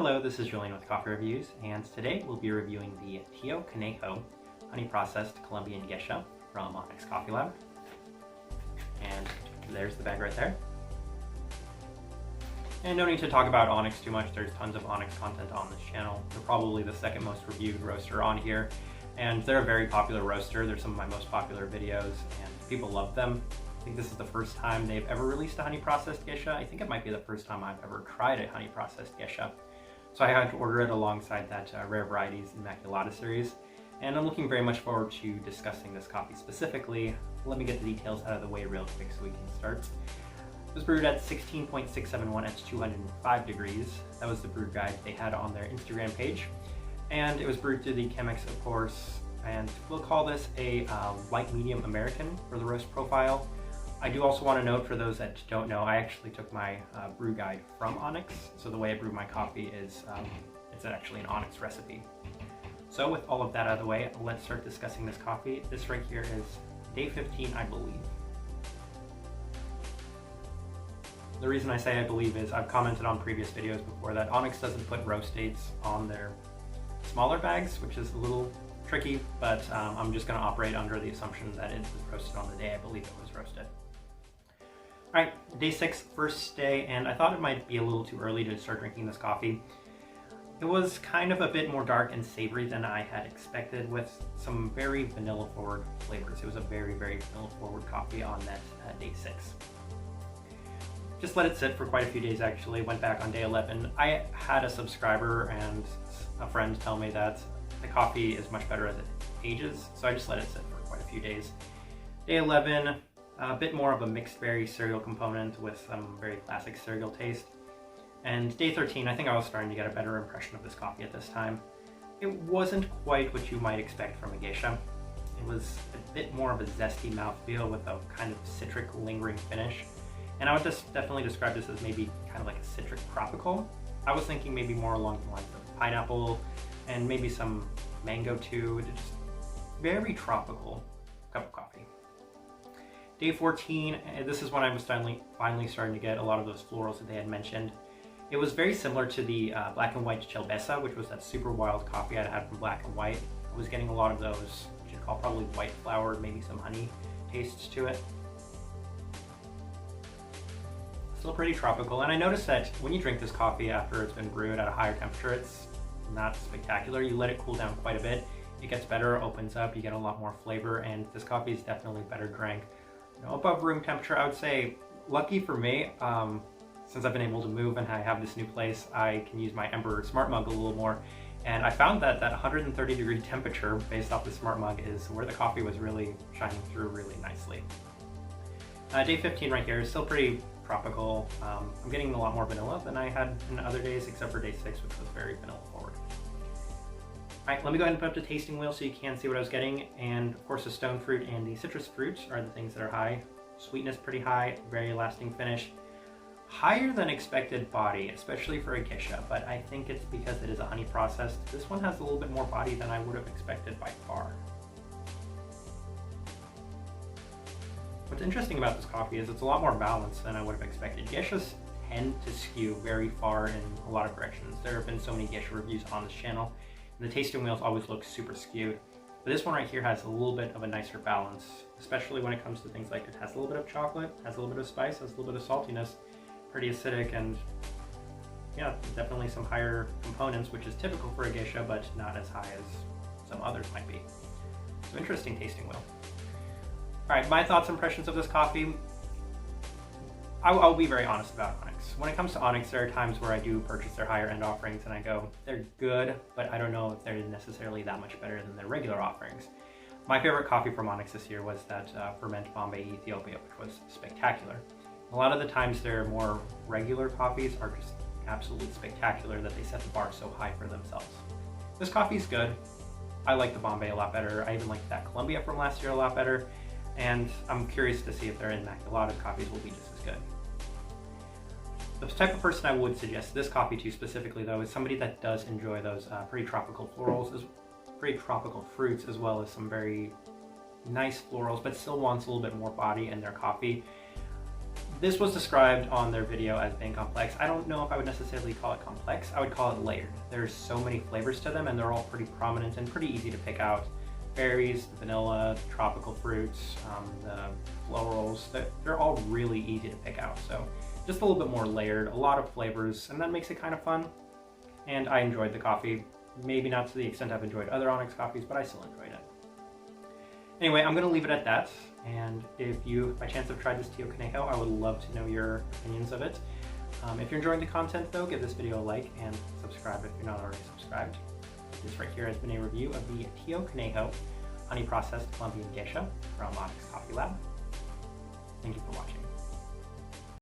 Hello, this is Julian with Coffee Reviews, and today we'll be reviewing the Tio Conejo honey processed Colombian Gesha from Onyx Coffee Lab. And there's the bag right there. And no need to talk about Onyx too much, there's tons of Onyx content on this channel. They're probably the second most reviewed roaster on here, and they're a very popular roaster. They're some of my most popular videos, and people love them. I think this is the first time they've ever released a honey processed Gesha. I think it might be the first time I've ever tried a honey processed Gesha. So I had to order it alongside that Rare Varieties Immaculata series, and I'm looking very much forward to discussing this coffee specifically. Let me get the details out of the way real quick so we can start. It was brewed at 16.671 at 205 degrees. That was the brew guide they had on their Instagram page. And it was brewed through the Chemex, of course, and we'll call this a light medium American for the roast profile. I do also want to note, for those that don't know, I actually took my brew guide from Onyx. So the way I brew my coffee is, it's actually an Onyx recipe. So with all of that out of the way, let's start discussing this coffee. This right here is day 15, I believe. The reason I say I believe is I've commented on previous videos before that Onyx doesn't put roast dates on their smaller bags, which is a little tricky, but I'm just going to operate under the assumption that it was roasted on the day I believe it was roasted. Alright, day 6, first day, and I thought it might be a little too early to start drinking this coffee. It was kind of a bit more dark and savory than I had expected, with some very vanilla forward flavors. It was a very vanilla forward coffee on that day 6. Just let it sit for quite a few days actually, went back on day 11. I had a subscriber and a friend tell me that the coffee is much better as it ages, so I just let it sit for quite a few days. Day 11, a bit more of a mixed berry cereal component with some very classic cereal taste. And day 13, I think I was starting to get a better impression of this coffee at this time. It wasn't quite what you might expect from a geisha. It was a bit more of a zesty mouthfeel with a kind of citric lingering finish. And I would just definitely describe this as maybe kind of like a citric tropical. I was thinking maybe more along the lines of pineapple and maybe some mango too. It's just very tropical cup of coffee. Day 14, this is when I was finally starting to get a lot of those florals that they had mentioned. It was very similar to the Black and White Chelbessa, which was that super wild coffee I'd had from Black and White. I was getting a lot of those, what you'd call probably white flower, maybe some honey tastes to it. Still pretty tropical, and I noticed that when you drink this coffee after it's been brewed at a higher temperature, it's not spectacular. You let it cool down quite a bit, it gets better, opens up, you get a lot more flavor, and this coffee is definitely better drank. You know, above room temperature, I would say, lucky for me, since I've been able to move and I have this new place, I can use my Emperor Smart Mug a little more. And I found that that 130 degree temperature based off the Smart Mug is where the coffee was really shining through really nicely. Day 15 right here is still pretty tropical. I'm getting a lot more vanilla than I had in other days, except for day 6, which was very vanilla forward. Alright, let me go ahead and put up the tasting wheel so you can see what I was getting. And of course the stone fruit and the citrus fruits are the things that are high. Sweetness pretty high, very lasting finish. Higher than expected body, especially for a geisha, but I think it's because it is a honey processed. This one has a little bit more body than I would have expected by far. What's interesting about this coffee is it's a lot more balanced than I would have expected. Geishas tend to skew very far in a lot of directions. There have been so many geisha reviews on this channel, and the tasting wheels always look super skewed. But this one right here has a little bit of a nicer balance, especially when it comes to things like it has a little bit of chocolate, has a little bit of spice, has a little bit of saltiness, pretty acidic, and yeah, definitely some higher components, which is typical for a geisha, but not as high as some others might be. So interesting tasting wheel. Alright, my thoughts and impressions of this coffee. I'll be very honest about Onyx. When it comes to Onyx, there are times where I do purchase their higher end offerings and I go, they're good, but I don't know if they're necessarily that much better than their regular offerings. My favorite coffee from Onyx this year was that Ferment Bombay Ethiopia, which was spectacular. A lot of the times their more regular coffees are just absolutely spectacular that they set the bar so high for themselves. This coffee is good. I like the Bombay a lot better. I even like that Columbia from last year a lot better. And I'm curious to see if their Immaculata coffees will be just as good. The type of person I would suggest this coffee to specifically though is somebody that does enjoy those pretty tropical florals, pretty tropical fruits, as well as some very nice florals, but still wants a little bit more body in their coffee. This was described on their video as being complex. I don't know if I would necessarily call it complex. I would call it layered. There's so many flavors to them, and they're all pretty prominent and pretty easy to pick out. Berries, the vanilla, tropical fruits, the florals, they're all really easy to pick out. So just a little bit more layered, a lot of flavors, and that makes it kind of fun. And I enjoyed the coffee. Maybe not to the extent I've enjoyed other Onyx coffees, but I still enjoyed it. Anyway, I'm going to leave it at that. And if you, by chance, have tried this Tio Conejo, I would love to know your opinions of it. If you're enjoying the content, though, give this video a like and subscribe if you're not already subscribed. This right here has been a review of the Tio Conejo honey processed Colombian Gesha from Onyx Coffee Lab. Thank you for watching.